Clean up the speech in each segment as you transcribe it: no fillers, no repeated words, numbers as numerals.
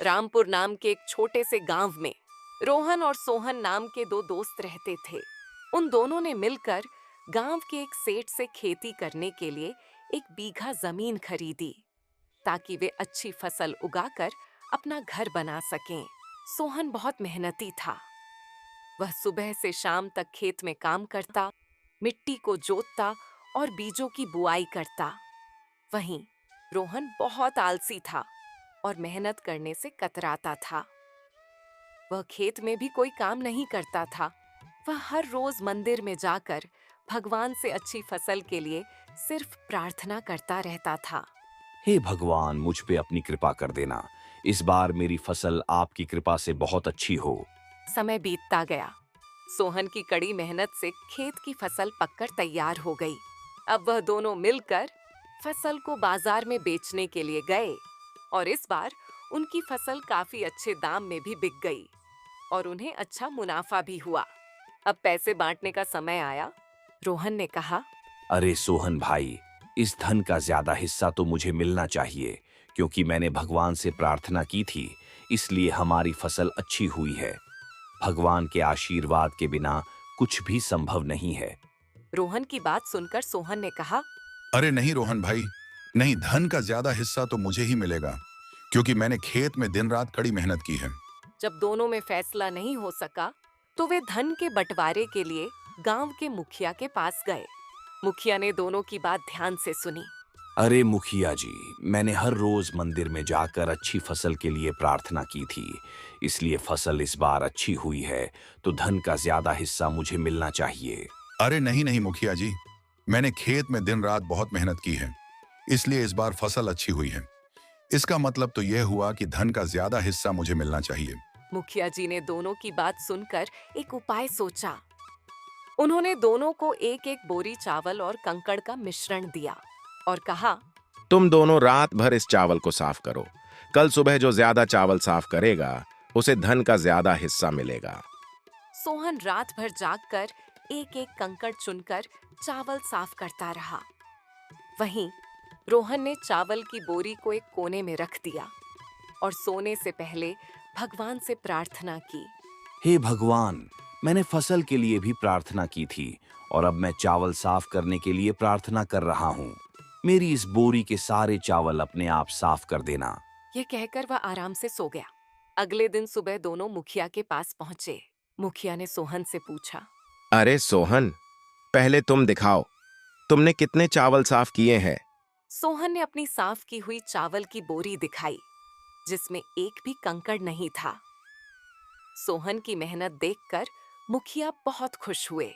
रामपुर नाम के एक छोटे से गांव में रोहन और सोहन नाम के दो दोस्त रहते थे। उन दोनों ने मिलकर गांव के एक सेठ से खेती करने के लिए 1 बीघा जमीन खरीदी ताकि वे अच्छी फसल उगाकर अपना घर बना सकें। सोहन बहुत मेहनती था। वह सुबह से शाम तक खेत में काम करता, मिट्टी को जोतता और बीजों की बुआई करता। वहीं रोहन बहुत आलसी था और मेहनत करने से कतराता था। वह खेत में भी कोई काम नहीं करता था। वह हर रोज मंदिर में जाकर भगवान से अच्छी फसल के लिए सिर्फ प्रार्थना करता रहता था। हे भगवान, मुझ पे अपनी कृपा कर देना। इस बार मेरी फसल आपकी कृपा से बहुत अच्छी हो। समय बीतता गया। सोहन की कड़ी मेहनत से खेत की फसल पककर तैयार हो गई। अब वह दोनों मिलकर फसल को बाजार में बेचने के लिए गए और इस बार उनकी फसल काफी अच्छे दाम में भी बिक गई और उन्हें अच्छा मुनाफा भी हुआ। अब पैसे बांटने का समय आया। रोहन ने कहा, अरे सोहन भाई, इस धन का ज्यादा हिस्सा तो मुझे मिलना चाहिए, क्योंकि मैंने भगवान से प्रार्थना की थी, इसलिए हमारी फसल अच्छी हुई है। भगवान के आशीर्वाद के बिना कुछ भी संभव नहीं है। रोहन की बात सुनकर सोहन ने कहा, अरे नहीं रोहन भाई, नहीं, धन का ज्यादा हिस्सा तो मुझे ही मिलेगा, क्योंकि मैंने खेत में दिन रात कड़ी मेहनत की है। जब दोनों में फैसला नहीं हो सका तो वे धन के बंटवारे के लिए गांव के मुखिया के पास गए। मुखिया ने दोनों की बात ध्यान से सुनी। अरे मुखिया जी, मैंने हर रोज मंदिर में जाकर अच्छी फसल के लिए प्रार्थना की थी, इसलिए फसल इस बार अच्छी हुई है, तो धन का ज्यादा हिस्सा मुझे मिलना चाहिए। अरे नहीं नहीं मुखिया जी, मैंने खेत में दिन रात बहुत मेहनत की है, इसलिए इस बार फसल अच्छी हुई है। इसका मतलब तो यह हुआ कि धन का ज्यादा हिस्सा मुझे मिलना चाहिए। मुखिया जी ने दोनों की बात सुनकर एक उपाय सोचा। उन्होंने दोनों को एक एक बोरी चावल और कंकड़ का मिश्रण दिया और कहा, तुम दोनों रात भर इस चावल को साफ करो। कल सुबह जो ज्यादा चावल साफ करेगा उसे धन का ज्यादा हिस्सा मिलेगा। सोहन रात भर जागकर एक एक कंकड़ चुनकर चावल साफ करता रहा। वहीं रोहन ने चावल की बोरी को एक कोने में रख दिया और सोने से पहले भगवान से प्रार्थना की। हे भगवान, मैंने फसल के लिए भी प्रार्थना की थी और अब मैं चावल साफ करने के लिए प्रार्थना कर रहा हूँ। मेरी इस बोरी के सारे चावल अपने आप साफ कर देना। यह कहकर वह आराम से सो गया। अगले दिन सुबह दोनों मुखिया के पास पहुंचे। मुखिया ने सोहन से पूछा, अरे सोहन, पहले तुम दिखाओ, तुमने कितने चावल साफ किए हैं? सोहन ने अपनी साफ की हुई चावल की बोरी दिखाई, जिसमें एक भी कंकड़ नहीं था। सोहन की मेहनत देखकर मुखिया बहुत खुश हुए।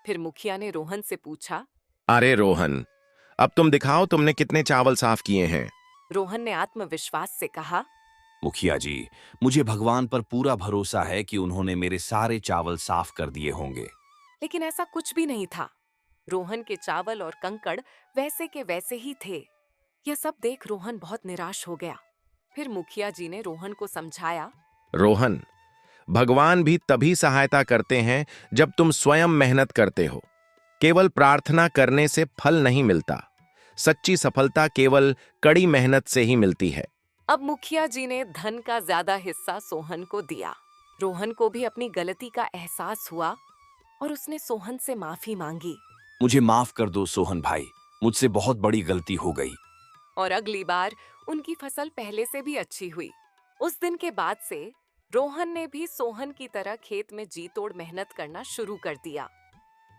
फिर मुखिया ने रोहन से पूछा, अरे रोहन, अब तुम दिखाओ तुमने कितने चावल साफ किए हैं? रोहन ने आत्मविश्वास से कहा, मुखिया जी, मुझे भगवान पर पूरा भरोसा है कि उन्होंने मेरे सारे चावल साफ कर दिए होंगे। लेकिन ऐसा कुछ भी नहीं था। रोहन के चावल और कंकड़ वैसे के वैसे ही थे। यह सब देख रोहन बहुत निराश हो गया। फिर मुखिया जी ने रोहन को समझाया, रोहन, भगवान भी तभी सहायता करते हैं जब तुम स्वयं मेहनत करते हो। केवल प्रार्थना करने से फल नहीं मिलता। सच्ची सफलता केवल कड़ी मेहनत से ही मिलती है। अब मुखिया जी ने धन का ज्यादा हिस्सा सोहन को दिया। रोहन को भी अपनी गलती का एहसास हुआ और उसने सोहन से माफी मांगी। मुझे माफ कर दो सोहन भाई, मुझसे बहुत बड़ी गलती हो गई। और अगली बार उनकी फसल पहले से भी अच्छी हुई। उस दिन के बाद से रोहन ने भी सोहन की तरह खेत में जी तोड़ मेहनत करना शुरू कर दिया।